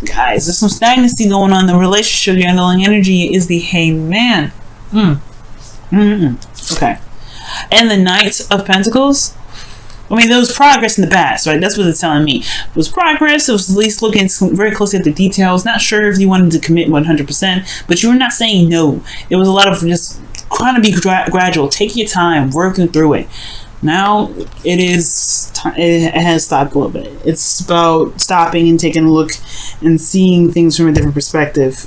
Guys, there's some stagnancy going on in the relationship. Your underlying energy is the Hanged Man. Okay. And the Knight of Pentacles. I mean, there was progress in the past, right? That's what it's telling me. It was progress. It was at least looking very closely at the details. Not sure if you wanted to commit 100%, but you were not saying no. It was a lot of just trying to be gradual. Take your time, working through it. Now it has stopped a little bit. It's about stopping and taking a look and seeing things from a different perspective.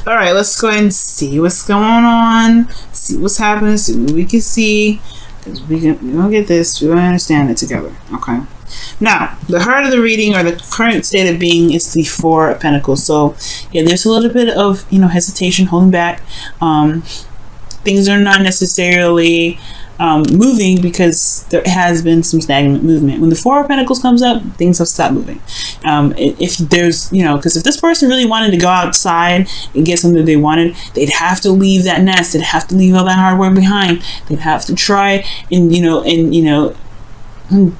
All right, let's go ahead and see what's going on, see what's happening, see what we can see. Because we're going to get this, we're going to understand it together. Okay. Now, the heart of the reading, or the current state of being, is the Four of Pentacles. So, yeah, there's a little bit of, hesitation, holding back. Things are not necessarily moving because there has been some stagnant movement. When the Four of Pentacles comes up, things have stopped moving. If there's, because if this person really wanted to go outside and get something they wanted, they'd have to leave that nest. They'd have to leave all that hard work behind. They'd have to try and,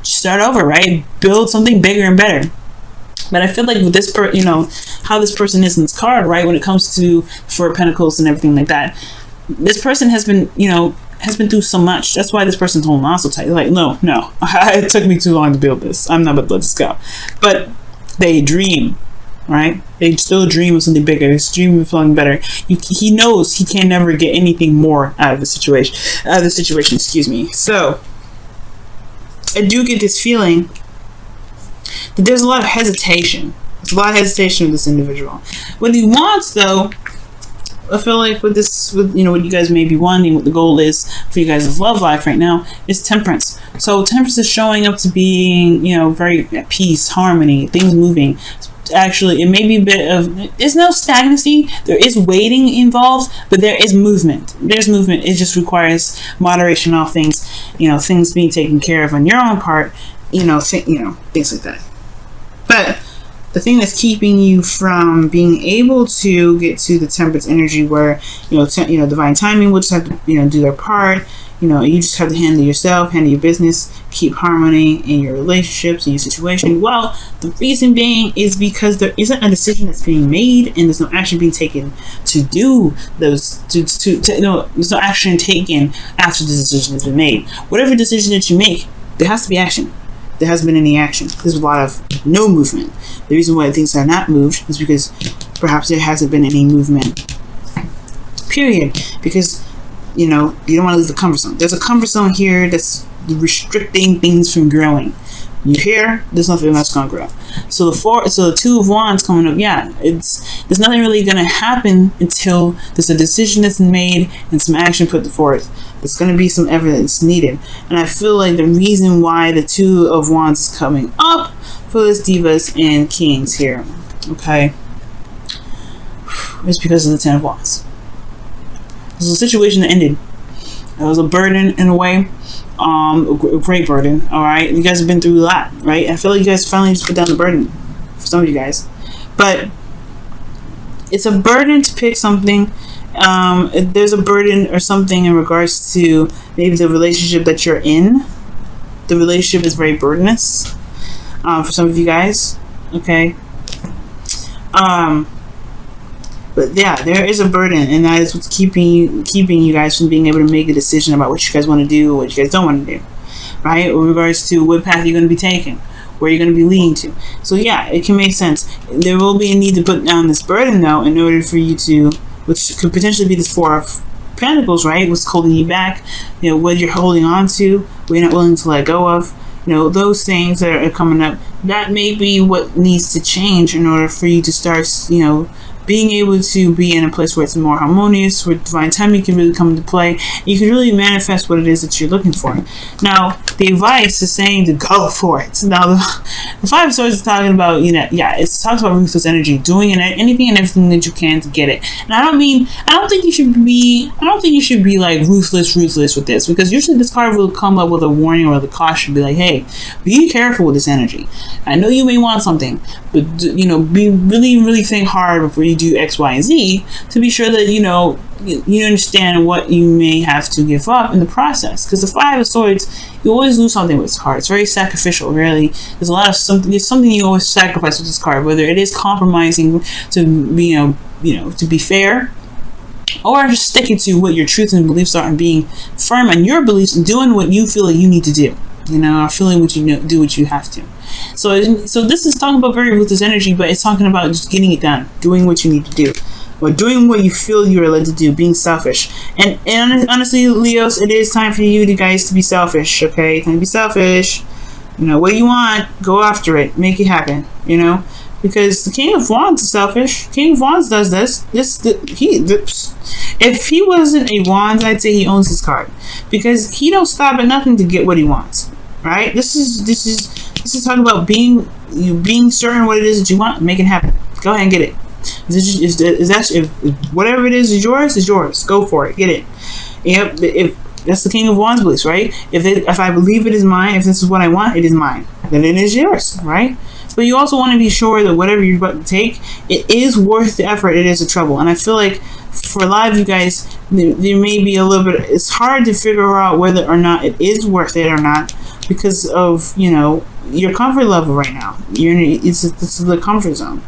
start over, right? Build something bigger and better. But I feel like with this how this person is in this card, right? When it comes to Four of Pentacles and everything like that, this person has been, has been through so much. That's why this person's holding on so tight. Like, no, it took me too long to build this. I'm not about to let this go. But they dream, right? They still dream of something bigger. They dream of something better. He knows he can never get anything more out of the situation. Excuse me. So I do get this feeling that there's a lot of hesitation. There's a lot of hesitation with this individual. What he wants, though, I feel like with what you guys may be wanting, what the goal is for you guys' love life right now, is temperance. So temperance is showing up to being, very at peace, harmony, things moving. Actually, it may be a bit of, there's no stagnancy. There is waiting involved, but there is movement. There's movement. It just requires moderation on things, things being taken care of on your own part, things like that. But the thing that's keeping you from being able to get to the temperance energy, where divine timing will just have to do their part. You just have to handle yourself, handle your business, keep harmony in your relationships, in your situation. Well, the reason being is because there isn't a decision that's being made, and there's no action being taken to do those. There's no action taken after the decision has been made. Whatever decision that you make, there has to be action. There hasn't been any action. There's a lot of no movement. The reason why things are not moved is because perhaps there hasn't been any movement, period. Because, you don't want to leave the comfort zone. There's a comfort zone here that's restricting things from growing. You hear? There's nothing that's going to grow. So the Two of Wands coming up, there's nothing really going to happen until there's a decision that's made and some action put forth. There's going to be some evidence needed. And I feel like the reason why the Two of Wands is coming up for this Divas and Kings here, okay, is because of the Ten of Wands. This is a situation that ended. It was a burden in a way. A great burden. All right, you guys have been through a lot, right? I feel like you guys finally just put down the burden for some of you guys, but it's a burden to pick something. There's a burden or something in regards to maybe the relationship that you're in. The relationship is very burdenous for some of you guys. Okay. But yeah, there is a burden, and that is what's keeping you guys from being able to make a decision about what you guys want to do, what you guys don't want to do, right? In regards to what path you're going to be taking, where you're going to be leading to. So yeah, it can make sense. There will be a need to put down this burden, though, in order for you to, which could potentially be this Four of Pentacles, right? What's holding you back? What you're holding on to, what you're not willing to let go of. Those things that are coming up. That may be what needs to change in order for you to start, being able to be in a place where it's more harmonious, where divine timing can really come into play. You can really manifest what it is that you're looking for. Now, the advice is saying to go for it. Now, the Five of Swords is talking about, it talks about ruthless energy, doing anything and everything that you can to get it. And I don't think you should be like ruthless with this, because usually this card will come up with a warning or the caution, be like, hey, be careful with this energy. I know you may want something, but be really think hard before you do X, Y, and Z to be sure that you understand what you may have to give up in the process. Because the Five of Swords, you always lose something with this card. It's very sacrificial, really. There's a lot of something. There's something you always sacrifice with this card, whether it is compromising to to be fair, or just sticking to what your truths and beliefs are and being firm on your beliefs and doing what you feel like you need to do. Feeling what you do what you have to. So this is talking about very ruthless energy, but it's talking about just getting it done, doing what you need to do, or doing what you feel you are led to do, being selfish. And honestly, Leos, it is time for you guys to be selfish. Okay, time to be selfish. What you want, go after it, make it happen. Because the King of Wands is selfish. King of Wands does this. If he wasn't a Wands, I'd say he owns his card, because he don't stop at nothing to get what he wants. Right? This is talking about being certain what it is that you want, make it happen. Go ahead and get it. If whatever it is yours. Go for it. Get it. Yep. If that's the King of Wands beliefs, right? If I believe it is mine, if this is what I want, it is mine. Then it is yours, right? But you also want to be sure that whatever you're about to take, it is worth the effort. It is the trouble. And I feel like for a lot of you guys, there may be a little bit. It's hard to figure out whether or not it is worth it or not, because of your comfort level right now. This is the comfort zone.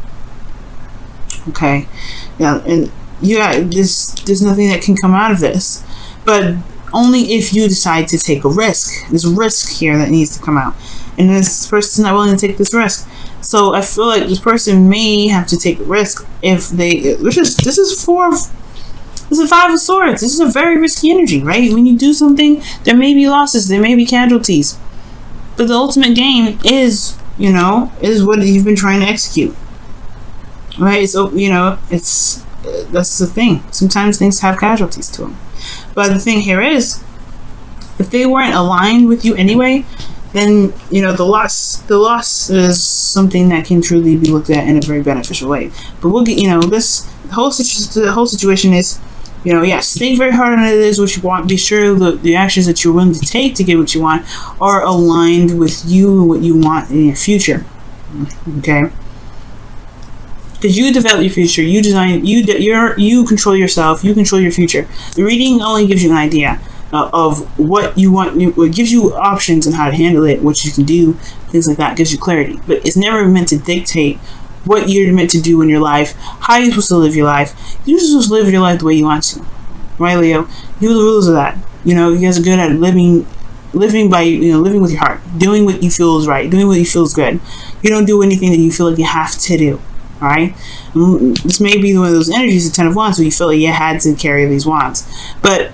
Okay, yeah, and there's nothing that can come out of this, but only if you decide to take a risk. There's a risk here that needs to come out, and this person's not willing to take this risk. So I feel like this person may have to take a risk if this is Five of Swords. This is a very risky energy, right? When you do something, there may be losses, there may be casualties, but the ultimate game is what you've been trying to execute, right? So that's the thing. Sometimes things have casualties to them, but the thing here is, if they weren't aligned with you anyway, then the loss is something that can truly be looked at in a very beneficial way. But we'll get the whole situation is think very hard on it is what you want. Be sure the actions that you're willing to take to get what you want are aligned with you and what you want in your future. Okay. Because you develop your future, you design, you control yourself, you control your future. The reading only gives you an idea of what you want. It gives you options on how to handle it, what you can do, things like that. It gives you clarity, but it's never meant to dictate what you're meant to do in your life, how you're supposed to live your life. You're just supposed to live your life the way you want to, right, Leo? You know the rules of that. You guys are good at living by living with your heart, doing what you feel is right, doing what you feel is good. You don't do anything that you feel like you have to do. All right, this may be one of those energies, the Ten of Wands, where you feel like you had to carry these wands, but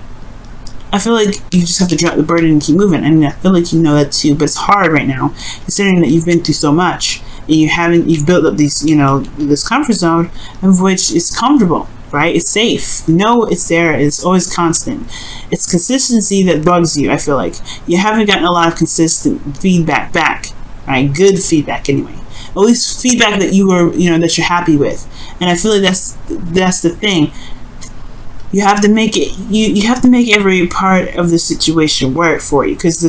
I feel like you just have to drop the burden and keep moving. And I feel like you know that too, but it's hard right now, considering that you've been through so much and you've built up these, this comfort zone of which is comfortable, right? It's safe. It's there. It's always constant. It's consistency that bugs you. I feel like you haven't gotten a lot of consistent feedback back, right? Good feedback anyway. At least feedback that that you're happy with. And I feel like that's the thing. You have to make it. You have to make every part of the situation work for you, because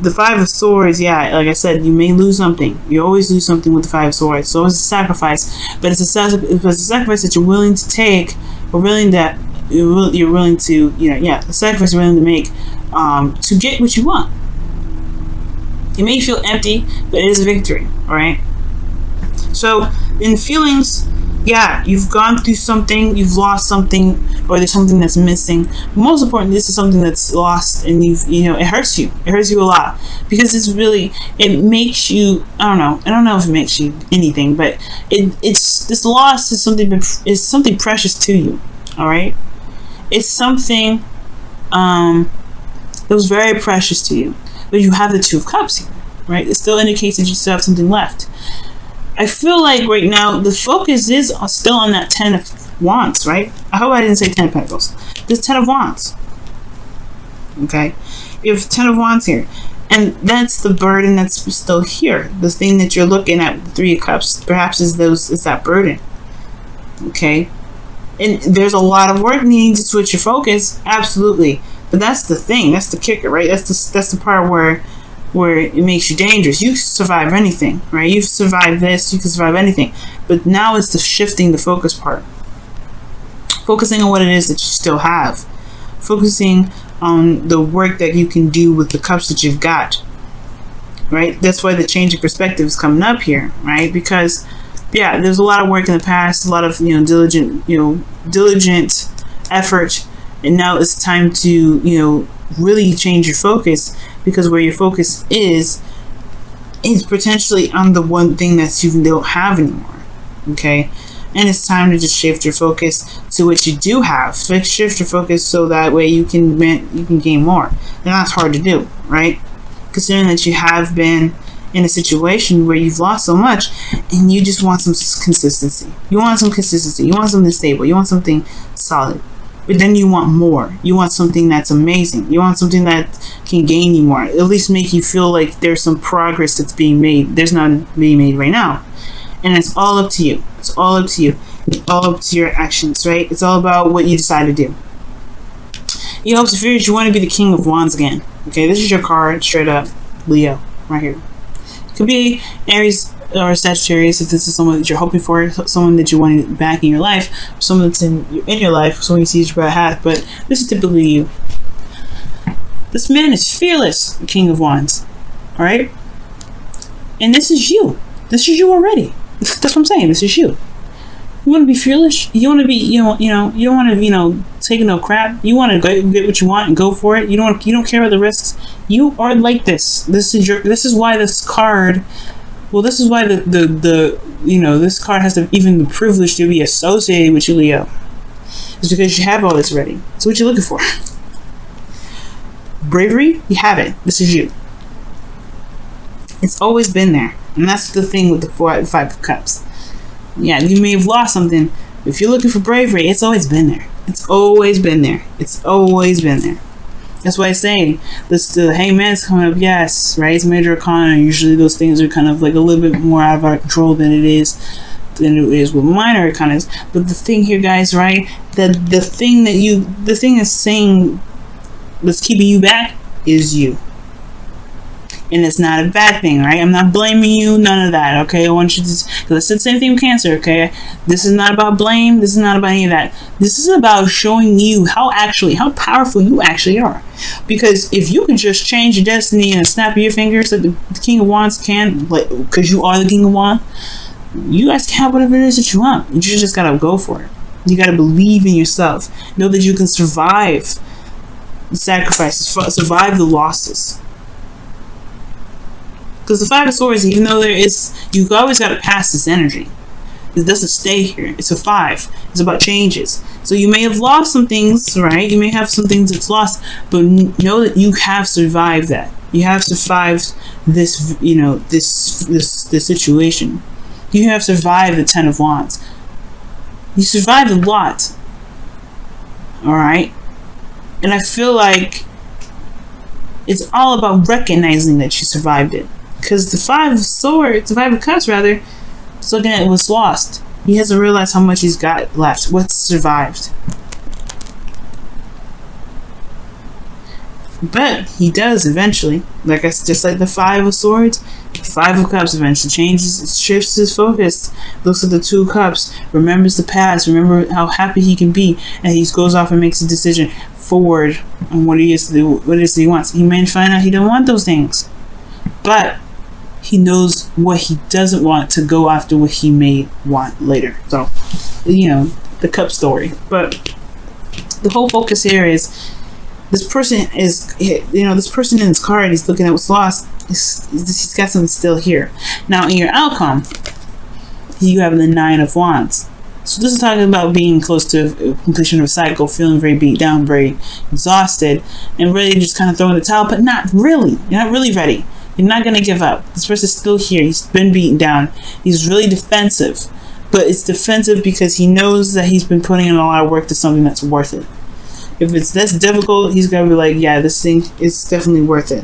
the Five of Swords, like I said, you may lose something. You always lose something with the Five of Swords. So it's a sacrifice, but it's a sacrifice that you're willing to take, or you're willing to a sacrifice you're willing to make to get what you want. It may feel empty, but it is a victory. All right. So in feelings, you've gone through something, you've lost something, or there's something that's missing. Most importantly, this is something that's lost, and it hurts you. It hurts you a lot, because it makes you, I don't know if it makes you anything, but it's this loss is something precious to you. All right, it's something that was very precious to you, but you have the Two of Cups here, right? It still indicates that you still have something left. I feel like right now the focus is still on that Ten of Wands, right? I hope I didn't say Ten of Pentacles. This Ten of Wands. Okay? You have Ten of Wands here. And that's the burden that's still here. The thing that you're looking at, the Three of Cups, perhaps is that burden. Okay? And there's a lot of work needing to switch your focus. Absolutely. But that's the thing. That's the kicker, right? That's the part where where it makes you dangerous. You survive anything, right? You've survived this, you can survive anything. But now it's the shifting the focus part. Focusing on what it is that you still have. Focusing on the work that you can do with the cups that you've got. Right? That's why the change of perspective is coming up here, right? Because yeah, there's a lot of work in the past, a lot of diligent effort, and now it's time to really change your focus, because where your focus is potentially on the one thing that you don't have anymore. Okay, and it's time to just shift your focus to what you do have. Shift your focus so that way you can gain more, and that's hard to do, right? Considering that you have been in a situation where you've lost so much and you just want some consistency. You want some consistency. You want something stable. You want something solid. But then you want more. You want something that's amazing. You want something that can gain you more. At least make you feel like there's some progress that's being made. There's none being made right now. And it's all up to you. It's all up to you. It's all up to your actions, right? It's all about what you decide to do. You know, if you want to be the King of Wands again. Okay, this is your card, straight up. Leo, right here. Could be Aries or Sagittarius if this is someone that you're hoping for, someone that you want back in your life, someone that's in your life, someone you see your path. But this is typically you. This man is fearless, King of Wands. All right, and this is you. This is you already. That's what I'm saying. This is you. You want to be fearless. You want to be, you don't want to, take no crap. You want to get what you want and go for it. You don't care about the risks. You are like this. This is why this card. Well, this is why this card has even the privilege to be associated with you, Leo. It's because you have all this already. So what you looking for? Bravery, you have it. This is you. It's always been there, and that's the thing with the Five of Cups. Yeah, you may have lost something. If you're looking for bravery, it's always been there. It's always been there. It's always been there. That's why I'm saying the Hangman's coming up. Yes, right. It's major arcana. Usually those things are kind of like a little bit more out of our control than it is with minor arcana. But the thing here, guys, right? That the thing that's saying that's keeping you back is you. And it's not a bad thing, right? I'm not blaming you, none of that, okay? I want you to, because I said the same thing with Cancer, okay? This is not about blame. This is not about any of that. This is about showing you how powerful you actually are. Because if you can just change your destiny and snap your fingers like the King of Wands can, like, because you are the King of Wands, you guys can have whatever it is that you want. You just gotta go for it. You gotta believe in yourself. Know that you can survive the sacrifices, survive the losses. Because the Five of Swords, even though you've always got to pass this energy. It doesn't stay here. It's a 5. It's about changes. So you may have lost some things, right? You may have some things that's lost, but know that you have survived that. You have survived this, this situation. You have survived the 10 of Wands. You survived a lot. All right? And I feel like it's all about recognizing that you survived it. Because the Five of Cups, rather, is looking at what's lost. He hasn't realized how much he's got left. What's survived. But he does eventually. Just like the Five of Swords, the Five of Cups eventually shifts his focus. Looks at the Two Cups, remembers the past, remember how happy he can be, and he goes off and makes a decision forward on what it is that he wants. He may find out he don't want those things, but he knows what he doesn't want to go after what he may want later. So, the cup story. But the whole focus here is this person in his card, he's looking at what's lost. He's got something still here. Now, in your outcome, you have the Nine of Wands. So this is talking about being close to completion of a cycle, feeling very beat down, very exhausted, and really just kind of throwing the towel, but not really. You're not really ready. You're not going to give up. This person's still here. He's been beaten down. He's really defensive. But it's defensive because he knows that he's been putting in a lot of work to something that's worth it. If it's this difficult, he's going to be like, yeah, this thing is definitely worth it.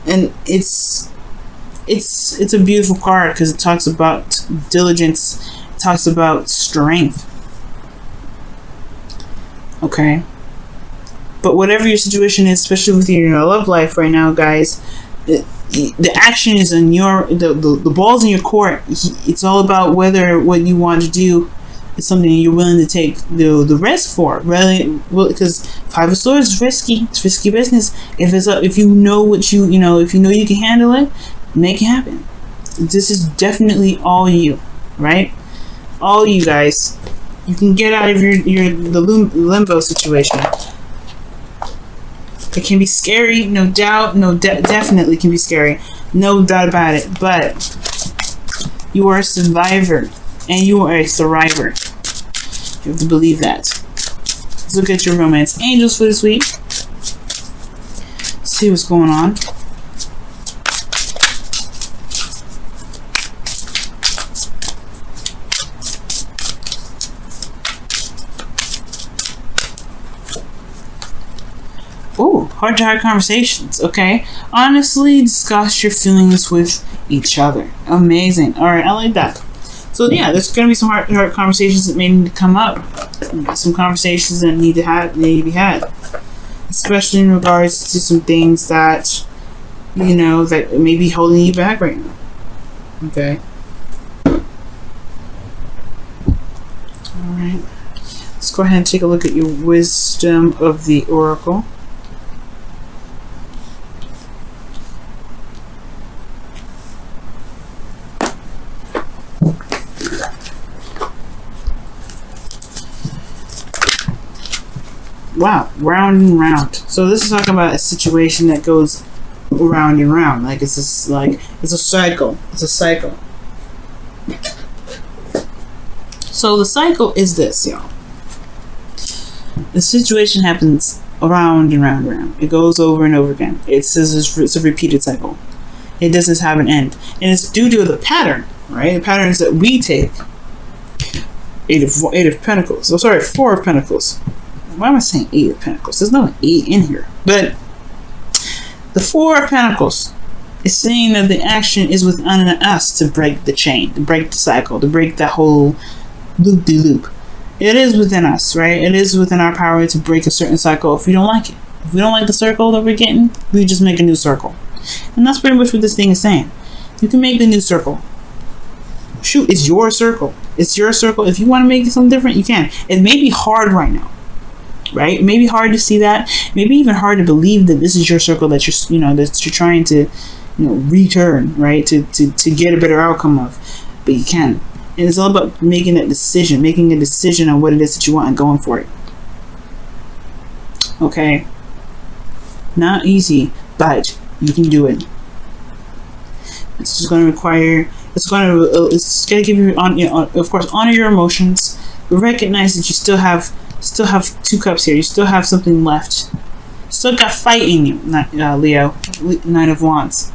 And it's a beautiful card because it talks about diligence. It talks about strength. Okay? But whatever your situation is, especially with your love life right now, guys, the action is in the ball's in your court. It's all about whether what you want to do is something you're willing to take the risk for. Really, well, because Five of Swords is risky. It's risky business. If you know what if you know you can handle it, make it happen. This is definitely all you, right? All you guys. You can get out of the limbo situation. It can be scary, no doubt. Definitely can be scary, no doubt about it. But you are a survivor, and you are a thriver. You have to believe that. Let's look at your romance angels for this week. See what's going on. Oh, heart-to-heart conversations, okay? Honestly, discuss your feelings with each other. Amazing. All right, I like that. So, yeah, there's going to be some heart-to-heart conversations that may need to come up. Some conversations that need to be had. Especially in regards to some things that, that may be holding you back right now. Okay? All right. Let's go ahead and take a look at your wisdom of the oracle. Wow, round and round. So this is talking about a situation that goes round and round. Like it's a cycle. It's a cycle. So the cycle is this, y'all. The situation happens around and round and round. It goes over and over again. It's a repeated cycle. It doesn't have an end. And it's due to the pattern, right? The patterns that we take. Eight of Pentacles. Oh, sorry, Four of Pentacles. Why am I saying Eight of Pentacles? There's no 8 in here. But the Four of Pentacles is saying that the action is within us to break the chain, to break the cycle, to break that whole loop-de-loop. It is within us, right? It is within our power to break a certain cycle if we don't like it. If we don't like the circle that we're getting, we just make a new circle. And that's pretty much what this thing is saying. You can make the new circle. Shoot, it's your circle. It's your circle. If you want to make it something different, you can. It may be hard right now. Right? It may be hard to see that. Maybe even hard to believe that this is your circle that you're trying to, return, right? To get a better outcome of. But you can. And it's all about making a decision on what it is that you want and going for it. Okay? Not easy, but you can do it. It's just going to require. It's going to give you of course, honor your emotions, but recognize that you still have 2 cups here. You still have something left. Still got fight in you, Leo. Knight of Wands.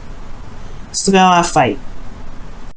Still got a lot of fight.